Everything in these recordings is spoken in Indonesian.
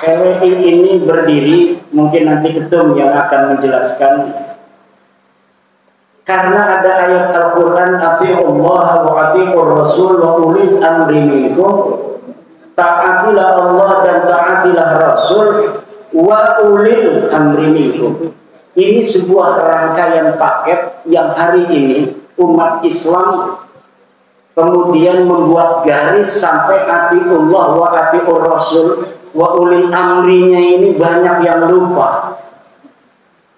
PWI ini berdiri, mungkin nanti ketum yang akan menjelaskan, karena ada ayat Al-Quran, ati'ullah wa ati'ur rasul wa ulil amri minkum, taatilah Allah dan taatilah Rasul wa ulil amri minkum. Ini sebuah rangkaian paket yang hari ini umat Islam kemudian membuat garis sampai ati'ullah wa ati'ur rasul wa ulil amrinya ini banyak yang lupa.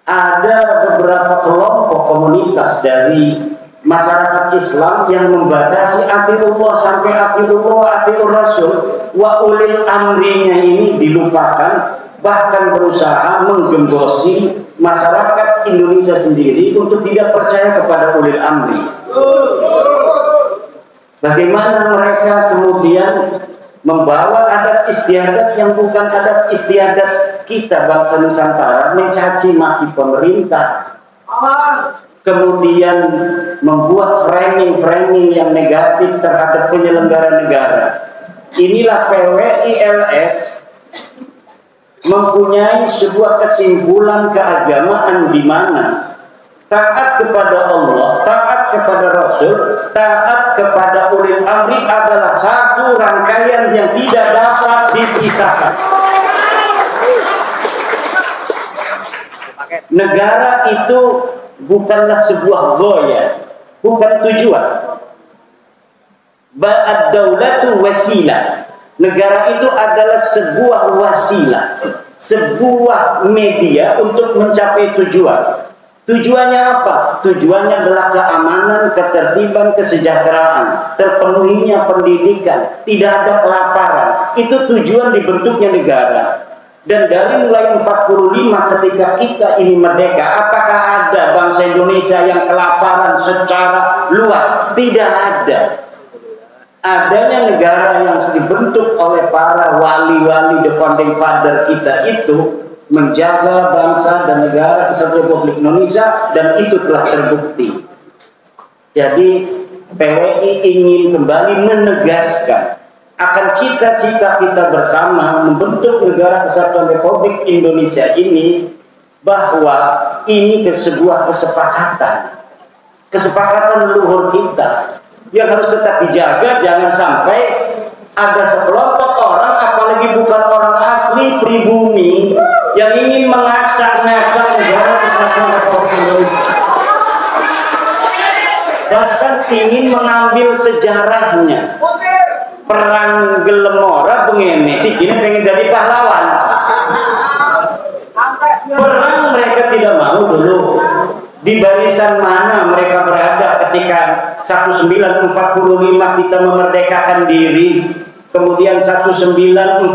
Ada beberapa kelompok komunitas dari masyarakat Islam yang membatasi atiullah sampai atiullah atiur rasul wa ulil amrinya ini dilupakan, bahkan berusaha menggembosi masyarakat Indonesia sendiri untuk tidak percaya kepada ulil amri. Bagaimana mereka kemudian membawa adat istiadat yang bukan adat istiadat kita bangsa Nusantara, mencaci maki pemerintah, kemudian membuat framing yang negatif terhadap penyelenggara negara. Inilah PWI LS mempunyai sebuah kesimpulan keagamaan di mana taat kepada Allah, taat kepada Rasul, taat kepada ulil amri adalah satu rangkaian yang tidak dapat dipisahkan. Negara itu bukanlah sebuah ghoya, bukan tujuan. Ba'ad-daulatu wasilah. Negara itu adalah sebuah wasilah, sebuah media untuk mencapai tujuan. Tujuannya apa? Tujuannya adalah keamanan, ketertiban, kesejahteraan, terpenuhinya pendidikan, tidak ada kelaparan. Itu tujuan dibentuknya negara. Dan dari mulai 45 ketika kita ini merdeka, apakah ada bangsa Indonesia yang kelaparan secara luas? Tidak ada. Adanya negara yang dibentuk oleh para wali-wali, the founding father kita itu menjaga bangsa dan negara Kesatuan Republik Indonesia, dan itu telah terbukti. Jadi PWI ingin kembali menegaskan akan cita-cita kita bersama membentuk negara Kesatuan Republik Indonesia ini, bahwa ini sebuah kesepakatan leluhur kita yang harus tetap dijaga. Jangan sampai ada sekelompok orang, apalagi bukan orang asli pribumi, yang ingin mengacak-ngacak negara Kesatuan Republik Indonesia, bahkan ingin mengambil sejarahnya. Perang Gelemora bengene si kini pengen jadi pahlawan. Perang mereka tidak mau dulu. Di barisan mana mereka berada ketika 1945 kita memerdekakan diri, kemudian 1945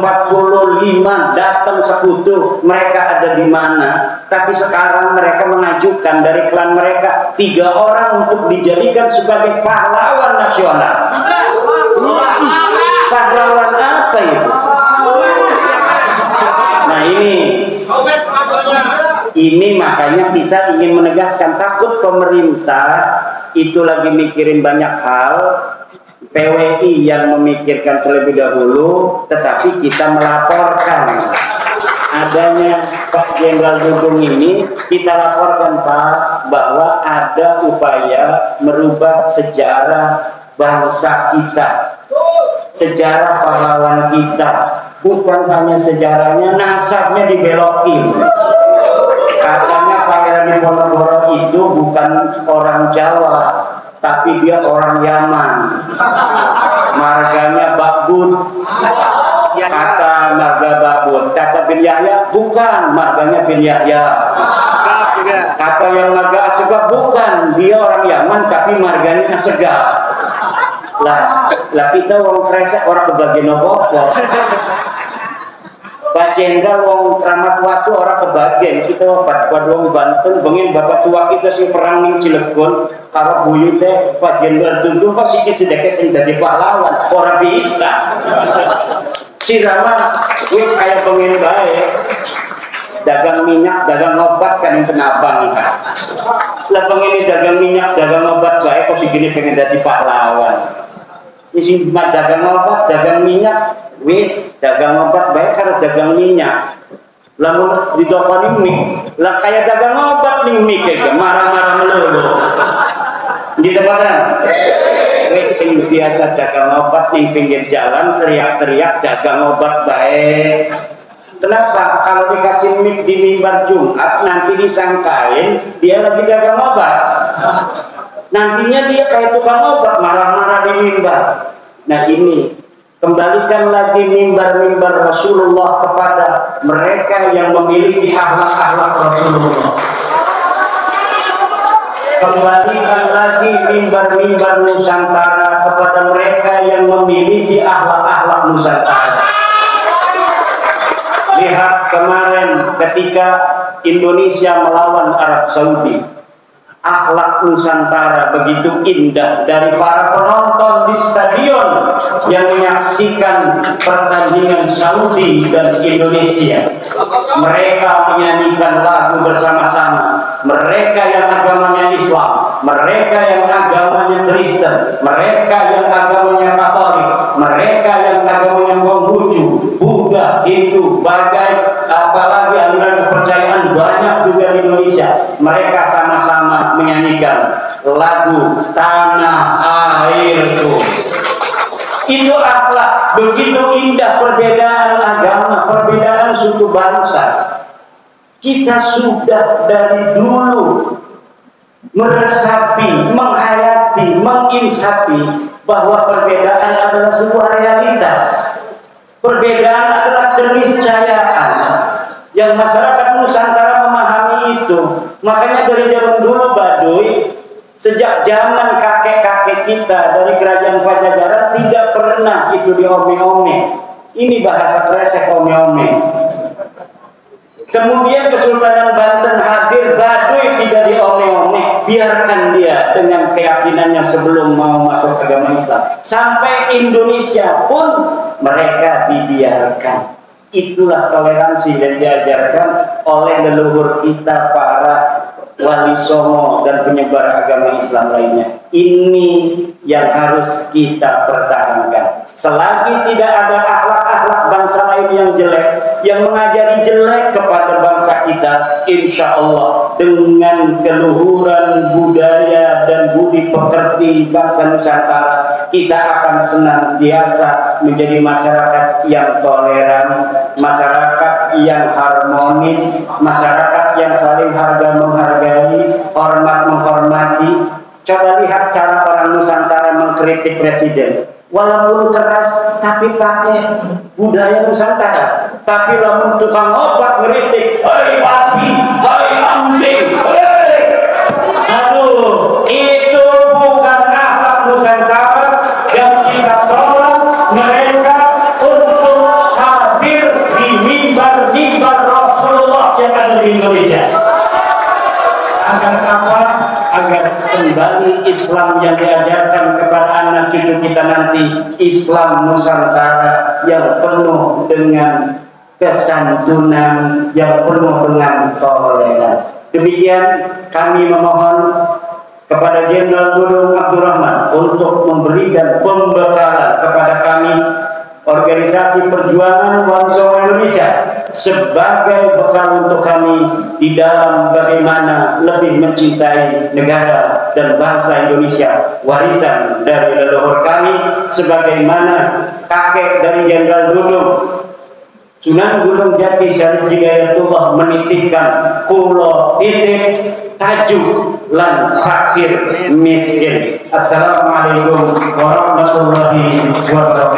datang sekutu, mereka ada di mana? Tapi sekarang mereka mengajukan dari klan mereka 3 orang untuk dijadikan sebagai pahlawan nasional. Pahlawan apa itu? Nah ini makanya kita ingin menegaskan, takut pemerintah itu lagi mikirin banyak hal, PWI yang memikirkan terlebih dahulu, tetapi kita melaporkan adanya Pak Jenderal Dudung ini, kita laporkan Pak bahwa ada upaya merubah sejarah bangsa kita, sejarah pahlawan kita. Bukan hanya sejarahnya, nasabnya dibelokin. Katanya Pangeran Diponegoro itu bukan orang Jawa, tapi dia orang Yaman. Marganya Bakbun. Kata marga Bakbun. Kata bin Yahya, bukan, marganya bin Yahya. Kata yang marga Asegaf, bukan, dia orang Yaman, tapi marganya Asegaf. Lah kita wong kresek orang kebagian apa-apa. Pak Jenderal wong Kramat Watu orang kebagian, kita obat wong Banten bengin bapak tua kita sing perang ning Cilegon karo buyute Pak Jenderal Dudung pas iki sedeke sing dadi pahlawan, ora bisa. Cirama wis kaya pengen bae. Dagang minyak, dagang obat kan yang kenabang kan. Lah pengen dagang minyak, dagang obat bae kok sing gini pengen dadi pahlawan. Isi dagang obat, dagang minyak, wis dagang obat baik harus dagang minyak. Lamun di dokoni mie, lah kayak dagang obat nih mie kayak marah-marah melulu. Di tempatan, wis sing biasa dagang obat nih pinggir jalan teriak-teriak dagang obat baik. Kenapa? Kalau dikasih mik di mimbar Jumat nanti disangkain dia lagi dagang obat. Nantinya dia kayak tukang obat marah-marah di mimbar. Nah ini kembalikan lagi mimbar-mimbar Rasulullah kepada mereka yang memiliki akhlak-akhlak Rasulullah. Kembalikan lagi mimbar-mimbar Nusantara kepada mereka yang memiliki akhlak-akhlak Nusantara. Lihat kemarin ketika Indonesia melawan Arab Saudi, akhlak Nusantara begitu indah dari para penonton di stadion yang menyaksikan pertandingan Saudi dan Indonesia. Mereka menyanyikan lagu bersama-sama. Mereka yang agamanya Islam, mereka yang agamanya Kristen, mereka yang agamanya Katolik, mereka yang agamanya Konghucu, Buddha, Hindu, bagai apalagi aliran kepercayaan banyak juga di Indonesia. Mereka sama-sama menyanyikan lagu Tanah Airku. Itu akhlak, begitu indah perbedaan agama, perbedaan suku bangsa. Kita sudah dari dulu meresapi, menghayati, menginsapi bahwa perbedaan adalah sebuah realitas. Perbedaan adalah keniscayaan yang masyarakat Nusantara memahami itu. Makanya dari zaman dulu Baduy, sejak zaman kakek-kakek kita dari kerajaan Pajajaran tidak pernah itu diome-ome. Ini bahasa kresek ome-ome. Kemudian Kesultanan Banten hadir, Baduy tidak diome-ome, biarkan dia dengan keyakinannya sebelum mau masuk agama Islam. Sampai Indonesia pun mereka dibiarkan. Itulah toleransi yang diajarkan oleh leluhur kita para wali songo dan penyebar agama Islam lainnya. Ini yang harus kita pertahankan. Selagi tidak ada akhlak-akhlak bangsa lain yang jelek, yang mengajari jelek kepada bangsa kita, insya Allah dengan keluhuran budaya dan budi pekerti bangsa Nusantara, kita akan senantiasa menjadi masyarakat yang toleran, masyarakat yang harmonis, masyarakat yang saling harga menghargai, hormat menghormati. Coba lihat cara orang Nusantara mengkritik presiden. Walaupun keras tapi pakai budaya Nusantara. Tapi lamun tukang obat ngeritik, hei babi, hei anjing, hei. Aduh, itu bukan akhlak Nusantara yang kita tolong mereka untuk hadir di mimbar-mimbar Rasulullah yang ada di Indonesia. Agar apa? Agar kembali Islam yang diajarkan kepada anak cucu kita nanti, Islam Nusantara yang penuh dengan kesantunan, yang penuh dengan toleran. Demikian kami memohon kepada Jenderal Dudung Abdurrahman untuk memberikan pembekalan kepada kami Organisasi Perjuangan Wali Songo Indonesia sebagai bekal untuk kami di dalam bagaimana lebih mencintai negara dan bangsa Indonesia, warisan dari leluhur kami, sebagaimana kakek dari Jenderal Dudung Sunan Gunung Jati Syarif Hidayatullah menitipkan kulo titip tajuk lan fakir miskin. Assalamualaikum warahmatullahi wabarakatuh.